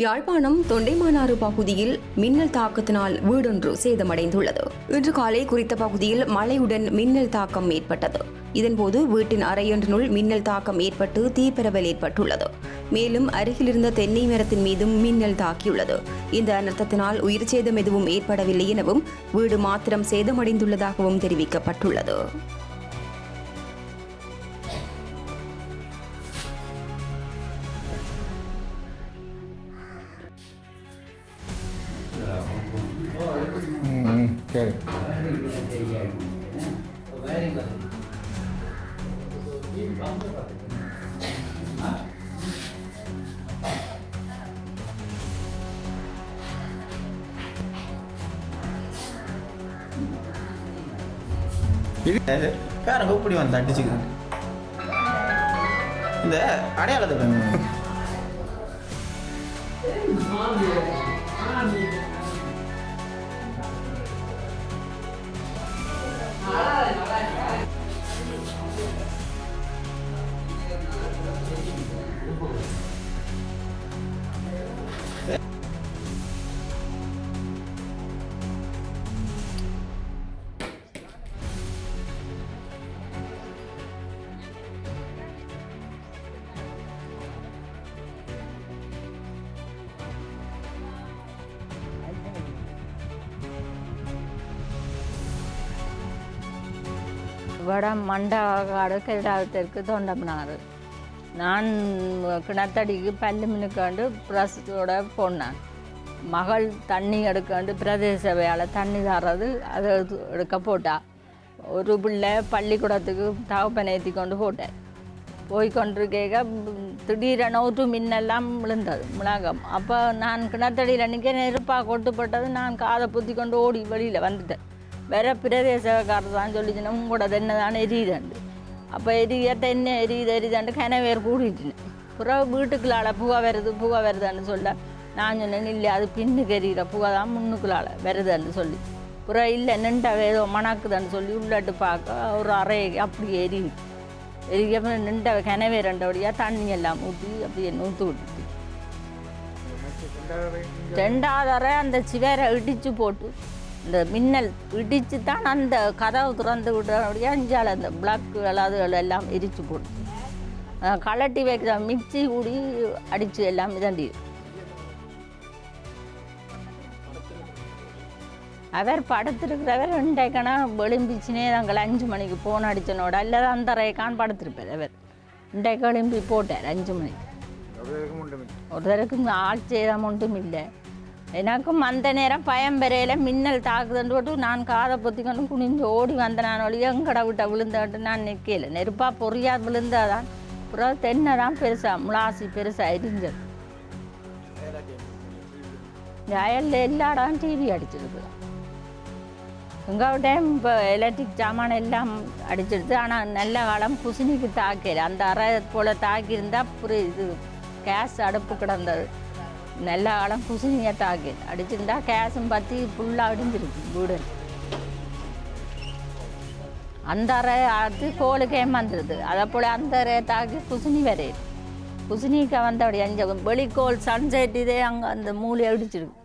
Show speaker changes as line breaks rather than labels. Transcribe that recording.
யாழ்ப்பாணம் தொண்டைமானாறு பகுதியில் மின்னல் தாக்கத்தினால் வீடொன்று சேதமடைந்துள்ளது. இன்று காலை குறித்த பகுதியில் மழையுடன் மின்னல் தாக்கம் ஏற்பட்டது. இதன்போது வீட்டின் அறையொன்றினுள் மின்னல் தாக்கம் ஏற்பட்டு தீப்பரவல் ஏற்பட்டுள்ளது. மேலும் அருகிலிருந்த தென்னை மரத்தின் மீதும் மின்னல் தாக்கியுள்ளது. இந்த அனர்த்தத்தினால் உயிர் சேதம் எதுவும் ஏற்படவில்லை எனவும் வீடு மாத்திரம் சேதமடைந்துள்ளதாகவும் தெரிவிக்கப்பட்டுள்ளது.
சரி.
பேரங்க இப்படி வந்து அடிச்சுக்கிறேன் இந்த அடையாளத்தை
வட மண்டகாடு கைலாவத்திற்கு தொண்டம்னாரு. நான் கிணத்தடிக்கு பல்லு மினுக்காண்டு பிரசத்தோட போனேன். மகள் தண்ணி எடுக்காண்டு பிரதேச சபையால் தண்ணி தர்றது அதை எடுக்க போட்டா. ஒரு பிள்ளை பள்ளிக்கூடத்துக்கு தகப்பனை ஏற்றி கொண்டு போட்டேன். போய்கொண்டு கேட்க திடீரென ஒரு மின்னெல்லாம் விழுந்தது மிளகம். அப்போ நான் கிணத்தடியில் நிற்க நெருப்பாக கொட்டுப்பட்டது. நான் காதை புத்தி கொண்டு ஓடி வெளியில் வந்துட்டேன். வேற பிரதேசக்காரர் தான் சொல்லிச்சுன்னா உங்களோட தென்னை தானே எரியுதுண்டு. அப்போ தென்னை எரியுதாண்டு கிணவேர் கூடிட்டுனேன். பிறகு வீட்டுக்குள்ளால் புகை வருதுன்னு சொல்ல நான் சொன்னேன், இல்லை அது பின்னுக்கு எரியிற புகை தான் முன்னுக்குள்ளால் வருதுன்னு சொல்லி. பிறகு இல்லை நின்றாவே ஏதோ மணக்குதுன்னு சொல்லி உள்ளாட்டு பார்க்க ஒரு அறை அப்படி எரிக்க நின்ற கிணவே ரெண்டபடியாக தண்ணி எல்லாம் ஊற்றி அப்படியே நூற்று விட்டுச்சு. ரெண்டாவது அறை அந்த சிவரை இடித்து போட்டு இந்த மின்னல் இடித்து தான் அந்த கதவு திறந்து விட்டபடியாக அஞ்சால் அந்த பிளாக்குகள் அதுகள் எல்லாம் எரிச்சு போட்டு கலட்டி வைக்கிற மிக்சி கூடி அடித்து எல்லாம் இதண்டி. அவர் படுத்திருக்கிறவர் இன்றைக்கான விளிம்பிச்சுனே நாங்கள் 5 மணிக்கு போன் அடித்தனோட அல்லது அந்த அறைக்கான் படுத்திருப்பார். அவர் இன்றைக்கு விளிம்பி போட்டார் 5 மணிக்கு. ஒருத்தருக்கும் ஆள் சேதம் ஒன்றும் இல்லை. எனக்கும் அந்த நேரம் பயம் பெறையில் மின்னல் தாக்குதுன்னு போட்டு நான் காதை பொத்திக்கொண்டு குனிஞ்சு ஓடி வந்த நான் ஒழிய எங்கடை விட்ட விழுந்தாட்டு நான் நிற்கல. நெருப்பாக பொறியாது விழுந்தாதான். அப்புறம் தென்னை தான் பெருசாக முளாசி பெருசாக எரிஞ்சது. வயலில் எல்லா இடம் டிவி அடிச்சிருக்கு. எங்கள் டைம் இப்போ எலக்ட்ரிக் சாமான் எல்லாம் அடிச்சிடுது. ஆனால் நல்ல காலம் குசினிக்கு தாக்கல. அந்த அறை போல் தாக்கியிருந்தால் அப்புறம் இது கேஸ் அடுப்பு கிடந்தது. நல்ல காலம் குசினியை தாக்கி அடிச்சிருந்தா கேஸும் பற்றி ஃபுல்லாக அடிஞ்சிருக்கு வீடு. அந்த அறை அது கோலுக்கு ஏமாந்துருது. அதை போல் அந்த அறையை தாக்கி குசினி வரையுது. குசினிக்கு வந்தபடி அஞ்சு வெளிக்கோள் சன்செட் இதே அங்கே அந்த மூலையை அடிச்சிருக்கு.